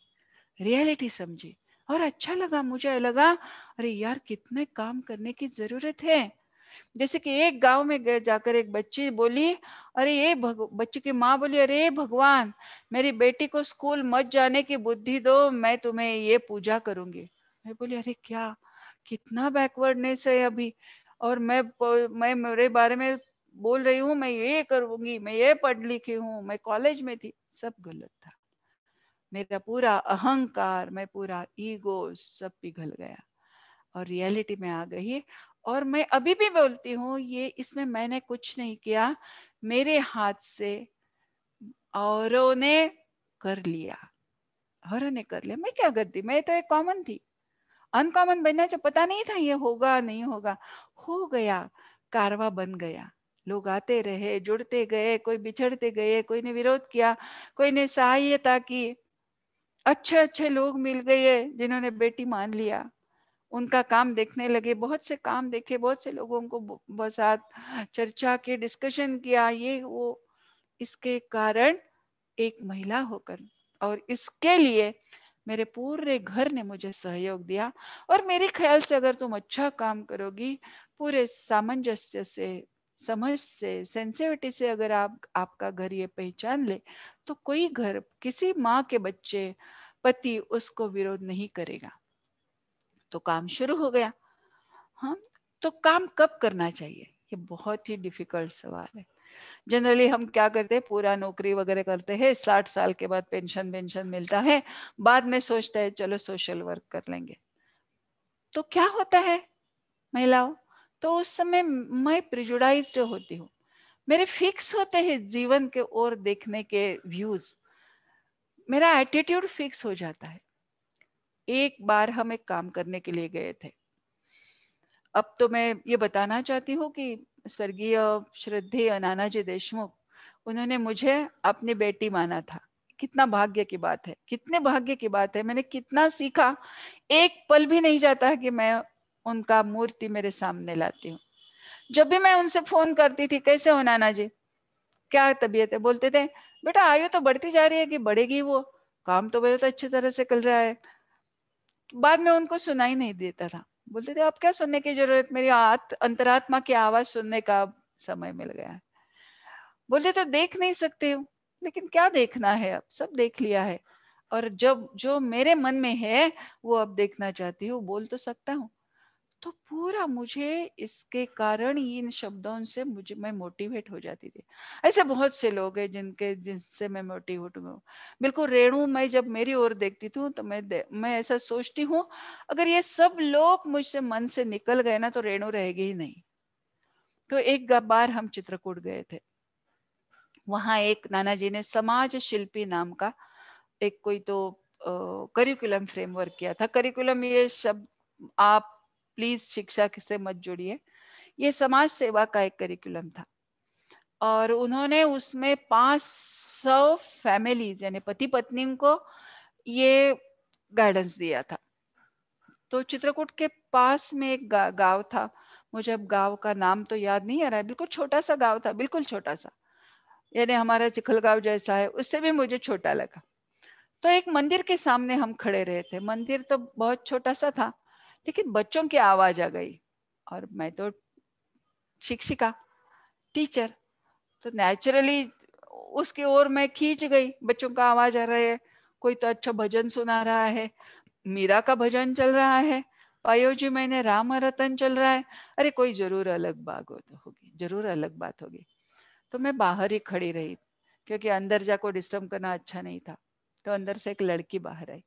रियलिटी समझी। और अच्छा लगा, मुझे लगा अरे यार कितने काम करने की जरूरत है। जैसे कि एक गांव में जाकर एक बच्ची बोली, अरे बच्ची की माँ बोली अरे भगवान मेरी बेटी को स्कूल मत जाने की बुद्धि दो, मैं तुम्हें ये पूजा करूंगी। मैं बोली अरे क्या, कितना बैकवर्डनेस है अभी, और मैं मेरे बारे में बोल रही हूँ मैं ये करूंगी, मैं ये पढ़ लिखी हूँ, मैं कॉलेज में थी। सब गलत था। मेरा पूरा अहंकार, मैं पूरा ईगो सब पिघल गया और रियलिटी में आ गई। और मैं अभी भी बोलती हूँ ये इसमें मैंने कुछ नहीं किया, मेरे हाथ से औरों ने कर लिया, औरों ने कर लिया। मैं क्या करती, मैं तो एक कॉमन थी, अनकॉमन बनना चाहिए, पता नहीं था ये होगा नहीं होगा, हो गया। कारवां बन गया। लोग आते रहे, जुड़ते गए, कोई बिछड़ते गए, कोई ने विरोध किया, कोई ने सहायता की। अच्छे अच्छे लोग मिल गए जिन्होंने बेटी मान लिया, उनका काम देखने लगे, बहुत से काम देखे, बहुत से लोगों को साथ चर्चा के डिस्कशन किया, ये वो। इसके कारण एक महिला होकर, और इसके लिए मेरे पूरे घर ने मुझे सहयोग दिया। और मेरे ख्याल से अगर तुम अच्छा काम करोगी, पूरे सामंजस्य से, समझ से, सेंसिटिविटी से, अगर आपका घर ये पहचान ले, तो कोई घर, किसी माँ के बच्चे, पति उसको विरोध नहीं करेगा। तो काम शुरू हो गया। हाँ, तो काम कब करना चाहिए, ये बहुत ही डिफिकल्ट सवाल है। जनरली हम क्या करते हैं, पूरा नौकरी वगैरह करते हैं, 60 साल के बाद पेंशन पेंशन मिलता है, बाद में सोचते हैं चलो सोशल वर्क कर लेंगे। तो क्या होता है महिलाओं, तो उस समय मैं प्रिजुडाइज्ड होती हूँ, मेरे फिक्स होते हैं जीवन के ओर देखने के व्यूज, मेरा एटीट्यूड फिक्स हो जाता है। एक बार हम एक काम करने के लिए गए थे। अब तो मैं ये बताना चाहती हूँ कि स्वर्गीय श्रद्धेय नानाजी देशमुख, उन्होंने मुझे अपनी बेटी माना था। कितना भाग्य की बात है, कितने भाग्य की बात है, मैंने कितना सीखा। एक पल भी नहीं जाता है कि मैं उनका मूर्ति मेरे सामने लाती हूँ। जब भी मैं उनसे फोन करती थी, कैसे हो नाना जी, क्या तबीयत है, बोलते थे बेटा आयु तो बढ़ती जा रही है कि बढ़ेगी, वो काम तो बहुत अच्छी तरह से चल रहा है। बाद में उनको सुनाई नहीं देता था, बोलते थे अब क्या सुनने की जरूरत, मेरी अंतरात्मा की आवाज सुनने का समय मिल गया है। बोलते तो देख नहीं सकते हो, लेकिन क्या देखना है, अब सब देख लिया है। और जब जो मेरे मन में है वो अब देखना चाहती हूँ, बोल तो सकता हूँ। तो पूरा मुझे इसके कारण इन शब्दों से मुझे, मैं मोटिवेट हो जाती थी। ऐसे बहुत से लोग हैं जिनसे मैं मोटिवेट हूँ। बिल्कुल रेणु, मैं जब मेरी ओर देखती हूँ तो मैं ऐसा सोचती हूँ, अगर ये सब लोग मुझसे मन से निकल गए ना, तो रेणु रहेगी ही नहीं। तो एक बार हम चित्रकूट गए थे, वहां एक नाना जी ने समाज शिल्पी नाम का एक कोई तो करिकुलम फ्रेमवर्क किया था। करिकुलम ये शब्द आप प्लीज शिक्षा से मत जोड़िए, ये समाज सेवा का एक करिकुलम था। और उन्होंने उसमें 500 फैमिलीज यानी पति पत्नी को ये गाइडेंस दिया था। तो चित्रकूट के पास में एक गांव था, मुझे अब गांव का नाम तो याद नहीं आ रहा है, बिल्कुल छोटा सा गांव था, बिल्कुल छोटा सा, यानी हमारा चिखलगांव जैसा है, उससे भी मुझे छोटा लगा। तो एक मंदिर के सामने हम खड़े रहे थे, मंदिर तो बहुत छोटा सा था, लेकिन बच्चों की आवाज आ गई। और मैं तो शिक्षिका, टीचर, तो नेचुरली उसकी ओर मैं खींच गई। बच्चों का आवाज आ रहा है, कोई तो अच्छा भजन सुना रहा है, मीरा का भजन चल रहा है, पायो जी मैंने राम रतन चल रहा है। अरे कोई जरूर अलग बात होगी, जरूर अलग बात होगी। तो मैं बाहर ही खड़ी रही, क्योंकि अंदर जाकर डिस्टर्ब करना अच्छा नहीं था। तो अंदर से एक लड़की बाहर आई,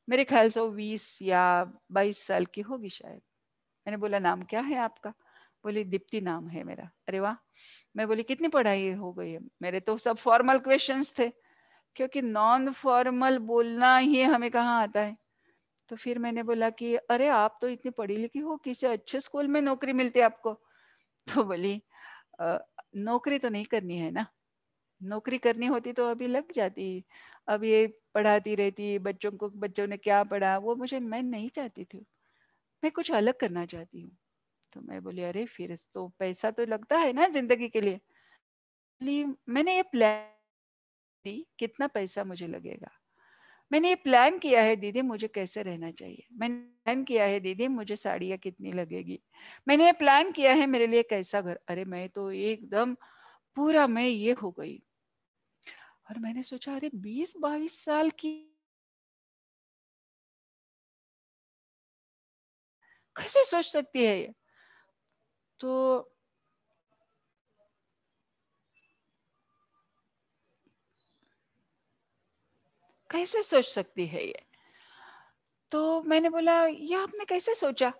मेरे ख्याल से वो 20 या 22 साल की होगी शायद। मैंने बोला नाम क्या है आपका, बोली दीप्ति नाम है मेरा। अरे वाह। मैं बोली कितनी पढ़ाई हो गई है, मेरे तो सब फॉर्मल क्वेश्चंस थे, क्योंकि नॉन फॉर्मल बोलना ही हमें कहाँ आता है। तो फिर मैंने बोला कि अरे आप तो इतनी पढ़ी लिखी हो, किसी अच्छे स्कूल में नौकरी मिलती है आपको। तो बोली "अ, नौकरी तो नहीं करनी है ना, नौकरी करनी होती तो अभी लग जाती, अब ये पढ़ाती रहती बच्चों को, बच्चों ने क्या पढ़ा वो मुझे, मैं नहीं चाहती थी, मैं कुछ अलग करना चाहती हूँ। तो मैं बोली अरे फिर तो पैसा तो लगता है ना जिंदगी के लिए। बोली मैंने ये प्लान दी, कितना पैसा मुझे लगेगा, मैंने ये प्लान किया है दीदी मुझे कैसे रहना चाहिए, मैंने प्लान किया है दीदी मुझे साड़ियाँ कितनी लगेगी, मैंने ये प्लान किया है मेरे लिए कैसा घर। अरे मैं तो एकदम पूरा मैं ये हो गई। और मैंने सोचा अरे 20-22 साल की कैसे सोच सकती है ये। तो कैसे सोच सकती है ये। तो मैंने बोला ये आपने कैसे सोचा।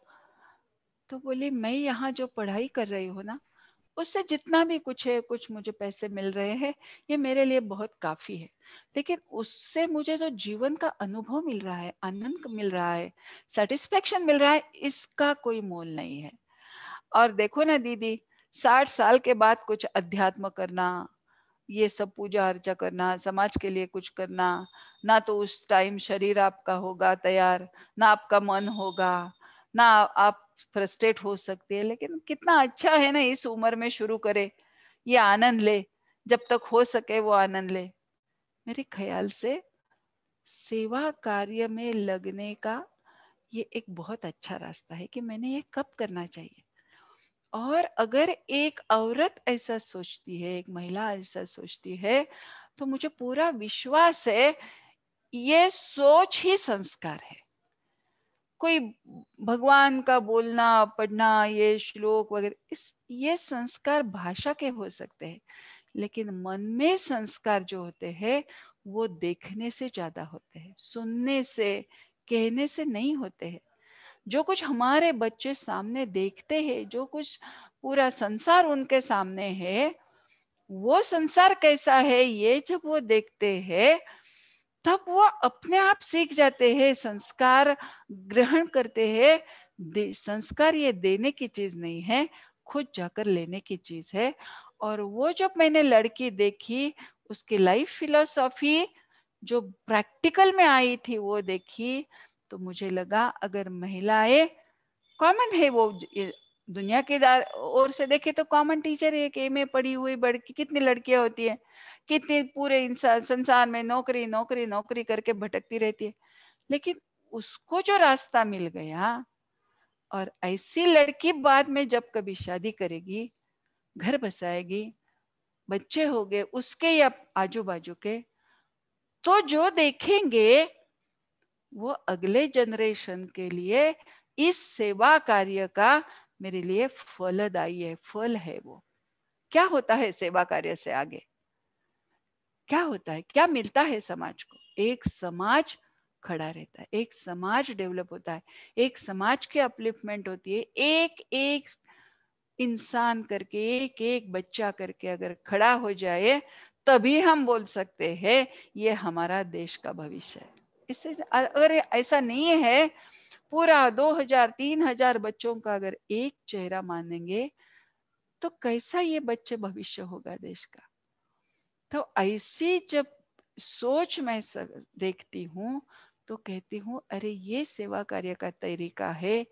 तो बोली मैं यहाँ जो पढ़ाई कर रही हूँ ना, उससे जितना भी कुछ है, कुछ मुझे पैसे मिल रहे हैं, ये मेरे लिए बहुत काफी है। लेकिन उससे मुझे जो जीवन का अनुभव मिल रहा है, आनंद मिल रहा है, सेटिस्फेक्शन मिल रहा है, इसका कोई मोल नहीं है। और देखो ना दीदी, 60 साल के बाद कुछ अध्यात्म करना, ये सब पूजा अर्चा करना, समाज के लिए कुछ करना, ना तो उस टाइम शरीर आपका होगा तैयार, ना आपका मन होगा, ना आप फ्रस्ट्रेट हो सकते हैं। लेकिन कितना अच्छा है ना, इस उम्र में शुरू करे, ये आनंद ले, जब तक हो सके वो आनंद ले। मेरे ख्याल से सेवा कार्य में लगने का ये एक बहुत अच्छा रास्ता है कि मैंने ये कब करना चाहिए। और अगर एक औरत ऐसा सोचती है, एक महिला ऐसा सोचती है, तो मुझे पूरा विश्वास है ये सोच ही संस्कार है। कोई भगवान का बोलना पढ़ना, ये श्लोक वगैरह, इस ये संस्कार भाषा के हो सकते हैं, लेकिन मन में संस्कार जो होते हैं वो देखने से ज्यादा होते हैं, सुनने से, कहने से नहीं होते हैं। जो कुछ हमारे बच्चे सामने देखते हैं, जो कुछ पूरा संसार उनके सामने है, वो संसार कैसा है ये जब वो देखते हैं, तब वो अपने आप सीख जाते हैं, संस्कार ग्रहण करते हैं। संस्कार ये देने की चीज नहीं है, खुद जाकर लेने की चीज है। और वो जब मैंने लड़की देखी, उसकी लाइफ फिलोसॉफी जो प्रैक्टिकल में आई थी वो देखी, तो मुझे लगा अगर महिलाएं, कॉमन है वो, दुनिया के ओर से देखे तो कॉमन टीचर है, कि में पढ़ी हुई बड़की कितनी लड़कियां होती है, कितनी पूरे इंसान संसार में नौकरी नौकरी नौकरी करके भटकती रहती है। लेकिन उसको जो रास्ता मिल गया, और ऐसी लड़की बाद में जब कभी शादी करेगी, घर बसाएगी, बच्चे हो गए उसके या आजू बाजू के, तो जो देखेंगे वो अगले जनरेशन के लिए इस सेवा कार्य का मेरे लिए फलदायी है, फल है वो। क्या होता है सेवा कार्य से आगे, क्या होता है, क्या मिलता है समाज को? एक समाज खड़ा रहता है, एक समाज डेवलप होता है, एक समाज की अपलिफ्टमेंट होती है। एक एक इंसान करके, एक एक बच्चा करके अगर खड़ा हो जाए, तभी हम बोल सकते हैं ये हमारा देश का भविष्य है। इससे अगर ऐसा नहीं है, पूरा 2000 3000 बच्चों का अगर एक चेहरा मानेंगे, तो कैसा ये बच्चे भविष्य होगा देश का? तो ऐसी जब सोच मैं देखती हूँ, तो कहती हूँ अरे ये सेवा कार्य का तरीका है।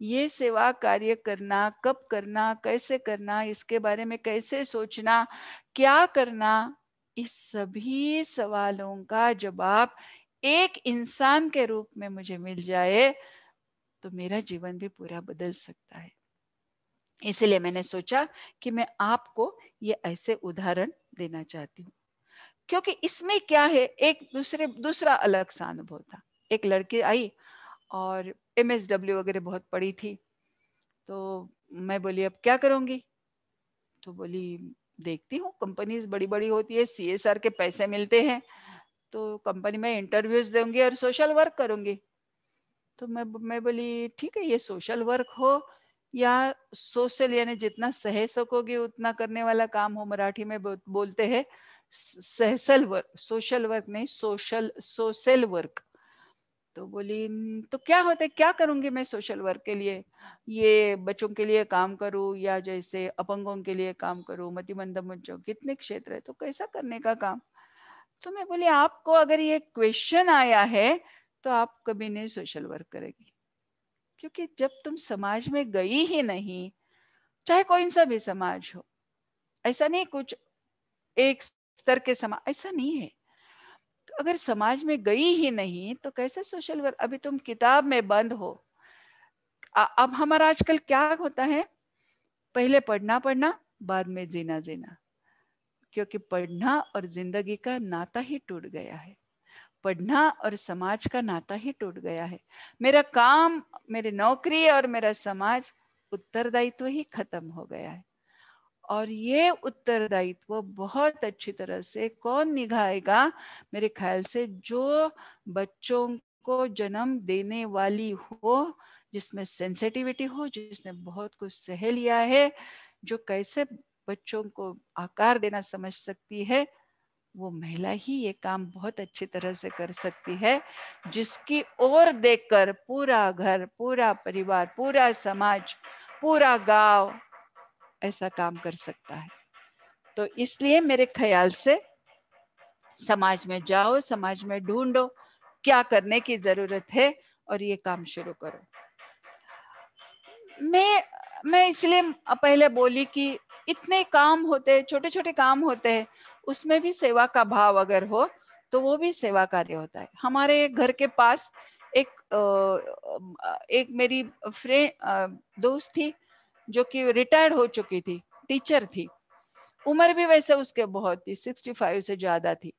ये सेवा कार्य करना, कब करना, कैसे करना, इसके बारे में कैसे सोचना, क्या करना, इस सभी सवालों का जवाब एक इंसान के रूप में मुझे मिल जाए, तो मेरा जीवन भी पूरा बदल सकता है। इसलिए मैंने सोचा कि मैं आपको ये ऐसे उदाहरण देना चाहती हूँ। क्योंकि इसमें क्या है, एक दूसरा अलग सा अनुभव था। एक लड़की आई और MSW वगैरह बहुत पढ़ी थी, तो मैं बोली अब क्या करूंगी? तो बोली देखती हूँ, कंपनीज बड़ी बड़ी होती है, CSR के पैसे मिलते हैं, तो कंपनी में इंटरव्यूज दूंगी और सोशल वर्क करूंगी। तो मैं बोली ठीक है, ये सोशल वर्क हो या सोशल, यानी जितना सह सकोगे उतना करने वाला काम हो, मराठी में बोलते हैं सहसल वर्क, सोशल वर्क नहीं, सोशल सोशल वर्क। तो बोली तो क्या होता है, क्या करूंगी मैं सोशल वर्क के लिए? ये बच्चों के लिए काम करूं या जैसे अपंगों के लिए काम करूं, मतिमंद बच्चों, कितने क्षेत्र है, तो कैसा करने का काम? तो मैं बोली आपको अगर ये क्वेश्चन आया है, तो आप कभी नहीं सोशल वर्क करेगी। क्योंकि जब तुम समाज में गई ही नहीं, चाहे कोई सा भी समाज हो, ऐसा नहीं कुछ एक स्तर के समाज, ऐसा नहीं है, तो अगर समाज में गई ही नहीं तो कैसे सोशल वर्क? अभी तुम किताब में बंद हो। अब हमारा आजकल क्या होता है, पहले पढ़ना पढ़ना, बाद में जीना जीना। क्योंकि पढ़ना और जिंदगी का नाता ही टूट गया है, पढ़ना और समाज का नाता ही टूट गया है। मेरा काम, मेरी नौकरी और मेरा समाज, उत्तरदायित्व ही खत्म हो गया है। और ये उत्तरदायित्व बहुत अच्छी तरह से कौन निभाएगा? मेरे ख्याल से जो बच्चों को जन्म देने वाली हो, जिसमें सेंसिटिविटी हो, जिसने बहुत कुछ सह लिया है, जो कैसे बच्चों को आकार देना समझ सकती है, वो महिला ही ये काम बहुत अच्छी तरह से कर सकती है। जिसकी ओर देखकर पूरा घर, पूरा परिवार, पूरा समाज पूरा गांव ऐसा काम कर सकता है। तो इसलिए मेरे ख्याल से समाज में जाओ, समाज में ढूंढो क्या करने की जरूरत है और ये काम शुरू करो। मैं इसलिए पहले बोली कि इतने काम होते हैं, छोटे छोटे काम होते हैं, उसमें भी सेवा का भाव अगर हो तो वो भी सेवा कार्य होता है। हमारे घर के पास एक मेरी फ्रेंड दोस्त थी जो कि रिटायर्ड हो चुकी थी, टीचर थी, उम्र भी वैसे उसके बहुत थी, 65 से ज्यादा थी।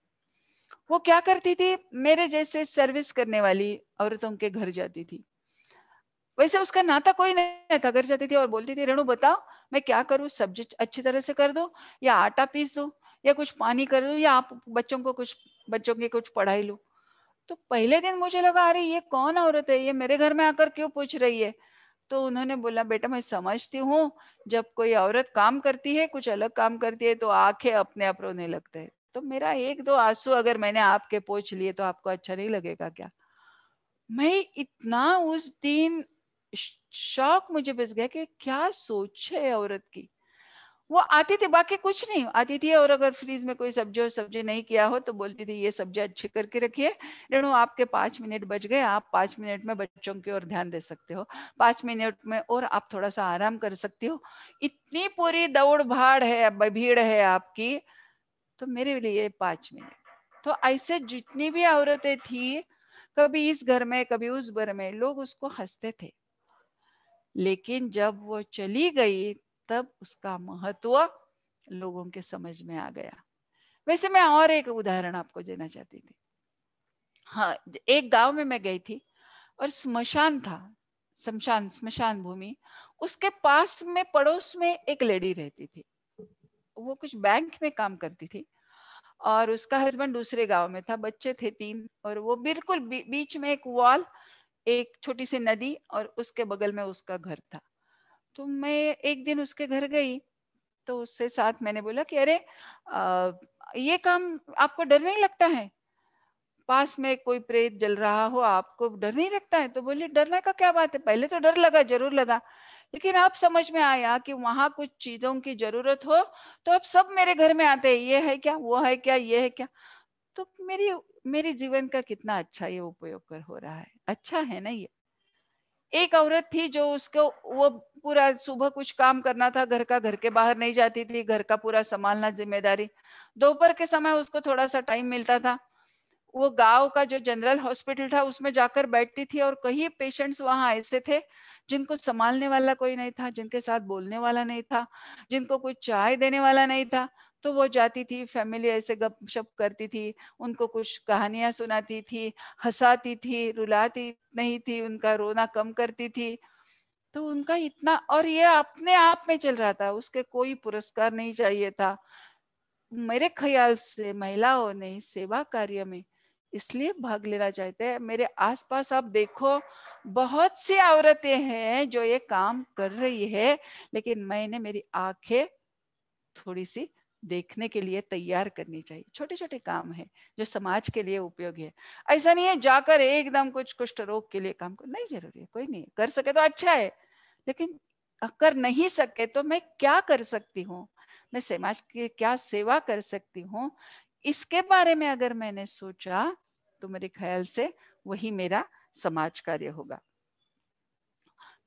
वो क्या करती थी, मेरे जैसे सर्विस करने वाली औरतों के घर जाती थी। वैसे उसका नाता कोई नहीं था, घर जाती थी और बोलती थी, रेणु बताओ मैं क्या करूं, सब्जी अच्छी तरह से कर दो या आटा पीस दो या कुछ पानी कर दो या आप बच्चों की कुछ पढ़ाई लो। तो पहले दिन मुझे लगा अरे ये कौन औरत है, ये मेरे घर में आकर क्यों पूछ रही है। तो उन्होंने बोला बेटा मैं समझती हूँ, जब कोई औरत काम करती है, कुछ अलग काम करती है तो आंखें अपने आप रोने लगते हैं। तो मेरा एक दो आंसू अगर मैंने आपके पोंछ लिए तो आपको अच्छा नहीं लगेगा क्या। मैं इतना उस दिन शौक मुझे बस गया कि क्या सोच है औरत की। वो आती थी, बाकी कुछ नहीं आती थी, और अगर फ्रीज में कोई सब्जी नहीं किया हो तो बोलती थी ये सब्जी अच्छी करके रखिए रेणु, आपके 5 मिनट बच गए, आप 5 मिनट में बच्चों की ओर ध्यान दे सकते हो, 5 मिनट में और आप थोड़ा सा आराम कर सकती हो। इतनी पूरी दौड़ भाड़ है, भीड़ है आपकी, तो मेरे लिए 5 मिनट। तो ऐसे जितनी भी औरतें थी, कभी इस घर में कभी उस घर में, लोग उसको हंसते थे, लेकिन जब वो चली गई तब उसका महत्व लोगों के समझ में आ गया। वैसे मैं और एक उदाहरण आपको देना चाहती थी। हाँ, एक गांव में मैं गई थी और स्मशान था, स्मशान भूमि, उसके पास में पड़ोस में एक लेडी रहती थी। वो कुछ बैंक में काम करती थी और उसका हस्बैंड दूसरे गांव में था, बच्चे थे 3, और वो बिल्कुल बीच में एक वॉल, एक छोटी सी नदी और उसके बगल में उसका घर था। तो मैं एक दिन उसके घर गई तो उससे साथ मैंने बोला कि अरे ये काम आपको डर नहीं लगता है, पास में कोई प्रेत जल रहा हो आपको डर नहीं लगता है। तो बोली डरने का क्या बात है, पहले तो डर लगा, जरूर लगा, लेकिन अब समझ में आया कि वहां कुछ चीजों की जरूरत हो तो अब सब मेरे घर में आते हैं, ये है क्या, वो है क्या, ये है क्या। तो मेरी जीवन का कितना अच्छा ये उपयोग कर हो रहा है, अच्छा है ना ये। एक औरत थी जो उसको वो पूरा सुबह कुछ काम करना था घर का, घर के बाहर नहीं जाती थी, घर का पूरा संभालना जिम्मेदारी। दोपहर के समय उसको थोड़ा सा टाइम मिलता था, वो गांव का जो जनरल हॉस्पिटल था उसमें जाकर बैठती थी, और कई पेशेंट्स वहां ऐसे थे जिनको संभालने वाला कोई नहीं था, जिनके साथ बोलने वाला नहीं था, जिनको कुछ चाय देने वाला नहीं था। तो वो जाती थी, फैमिली ऐसे गपशप करती थी, उनको कुछ कहानियां सुनाती थी, हंसाती थी, रुलाती नहीं थी, उनका रोना कम करती थी। तो उनका इतना, और ये अपने आप में चल रहा था, उसके कोई पुरस्कार नहीं चाहिए था। मेरे ख्याल से महिलाओं ने सेवा कार्य में इसलिए भाग लेना चाहते हैं। मेरे आसपास आप देखो, बहुत सी औरतें हैं जो ये काम कर रही है, लेकिन मैंने मेरी आंखें थोड़ी सी देखने के लिए तैयार करनी चाहिए। छोटे छोटे काम है जो समाज के लिए उपयोगी है। ऐसा नहीं है जाकर एकदम कुछ कुष्ठ रोग के लिए काम कर, नहीं जरूरी है, कोई नहीं कर सके तो अच्छा है, लेकिन कर नहीं सके तो मैं क्या कर सकती हूँ, मैं समाज की क्या सेवा कर सकती हूँ, इसके बारे में अगर मैंने सोचा तो मेरे ख्याल से वही मेरा समाज कार्य होगा।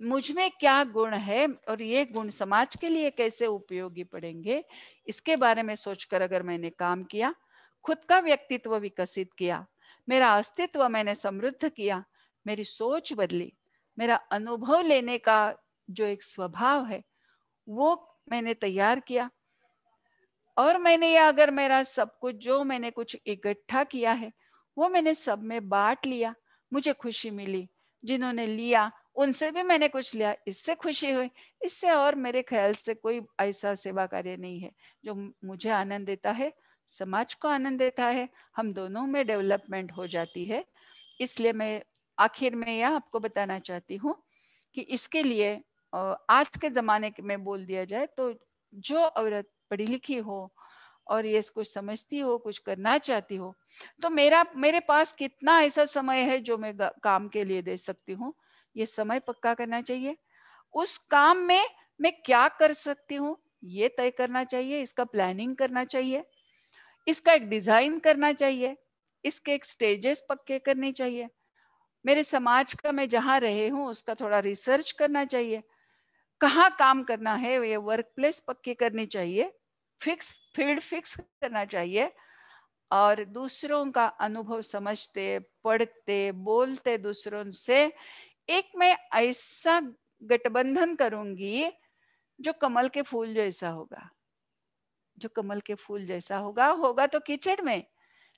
मुझ में क्या गुण है और ये गुण समाज के लिए कैसे उपयोगी पड़ेंगे, इसके बारे में सोचकर अगर मैंने काम किया, खुद का व्यक्तित्व विकसित किया, मेरा अस्तित्व मैंने समृद्ध किया, मेरी सोच बदली, मेरा अनुभव लेने का जो एक स्वभाव है वो मैंने तैयार किया, और मैंने ये अगर मेरा सब कुछ जो मैंने कुछ इकट्ठा किया है वो मैंने सब में बांट लिया, मुझे खुशी मिली, जिन्होंने लिया उनसे भी मैंने कुछ लिया, इससे खुशी हुई। इससे और मेरे ख्याल से कोई ऐसा सेवा कार्य नहीं है जो मुझे आनंद देता है, समाज को आनंद देता है, हम दोनों में डेवलपमेंट हो जाती है। इसलिए मैं आखिर में यह आपको बताना चाहती हूँ कि इसके लिए आज के जमाने में बोल दिया जाए तो जो औरत पढ़ी लिखी हो और ये कुछ समझती हो, कुछ करना चाहती हो, तो मेरे पास कितना ऐसा समय है जो मैं काम के लिए दे सकती हूँ, ये समय पक्का करना चाहिए। उस काम में मैं क्या कर सकती हूँ ये तय करना चाहिए, इसका प्लानिंग करना चाहिए, इसका एक डिजाइन करना चाहिए, इसके एक स्टेजेस पक्के करने चाहिए। मेरे समाज का मैं जहाँ रहे हूँ उसका थोड़ा रिसर्च करना चाहिए, कहाँ काम करना है ये वर्क प्लेस पक्के करनी चाहिए, फिक्स फील्ड फिक्स करना चाहिए, और दूसरों का अनुभव समझते, पढ़ते, बोलते दूसरों से एक मैं ऐसा गठबंधन करूंगी जो कमल के फूल जैसा होगा। जो कमल के फूल जैसा होगा, होगा तो कीचड़ में,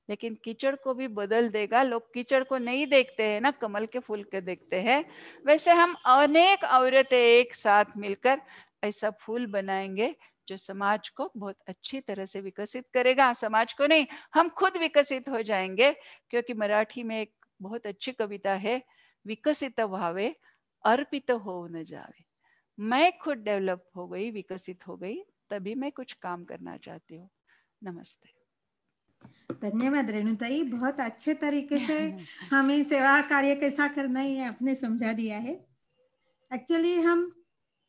लेकिन कीचड़ को भी बदल देगा। लोग कीचड़ को नहीं देखते हैं ना, कमल के फूल के देखते हैं। वैसे हम अनेक औरतें एक साथ मिलकर ऐसा फूल बनाएंगे जो समाज को बहुत अच्छी तरह से विकसित करेगा। समाज को नहीं, हम खुद विकसित हो जाएंगे, क्योंकि मराठी में एक बहुत अच्छी कविता है, विकसित व्हावे अर्पित हो न जावे। मैं खुद डेवलप हो गई, विकसित हो गई, तभी मैं कुछ काम करना चाहती हूँ। नमस्ते। धन्यवाद रेणुताई, बहुत अच्छे तरीके से हमें सेवा कार्य कैसा करना है आपने समझा दिया है। एक्चुअली हम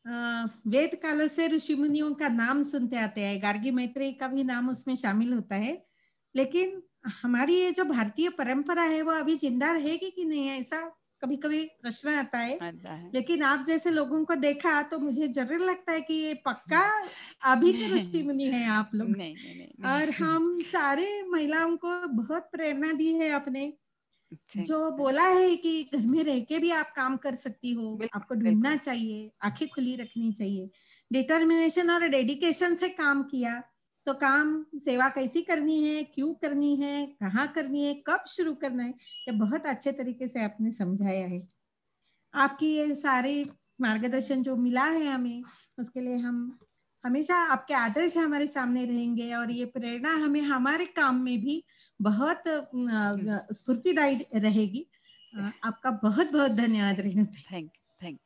वेद कालों से ऋषि मुनियों का नाम सुनते आते हैं, गार्गी मैत्रेयी का भी नाम उसमें शामिल होता है, लेकिन हमारी ये जो भारतीय परंपरा है वो अभी जिंदा रहेगी कि नहीं, ऐसा कभी कभी प्रश्न आता है। लेकिन आप जैसे लोगों को देखा तो मुझे जरूर लगता है कि ये पक्का अभी के ऋषि मुनि हैं आप लोग। नहीं। और हम सारे महिलाओं को बहुत प्रेरणा दी है आपने, जो बोला है कि घर में रह के भी आप काम कर सकती हो, आपको ढूंढना चाहिए, आंखें खुली रखनी चाहिए, डिटर्मिनेशन और डेडिकेशन से काम किया तो काम सेवा कैसी करनी है, क्यों करनी है, कहाँ करनी है, कब शुरू करना है, ये बहुत अच्छे तरीके से आपने समझाया है। आपकी ये सारे मार्गदर्शन जो मिला है हमें, उसके लिए हम हमेशा आपके आदर्श हमारे सामने रहेंगे, और ये प्रेरणा हमें हमारे काम में भी बहुत स्फूर्तिदायी रहेगी। आपका बहुत बहुत धन्यवाद रेणु। Thank you.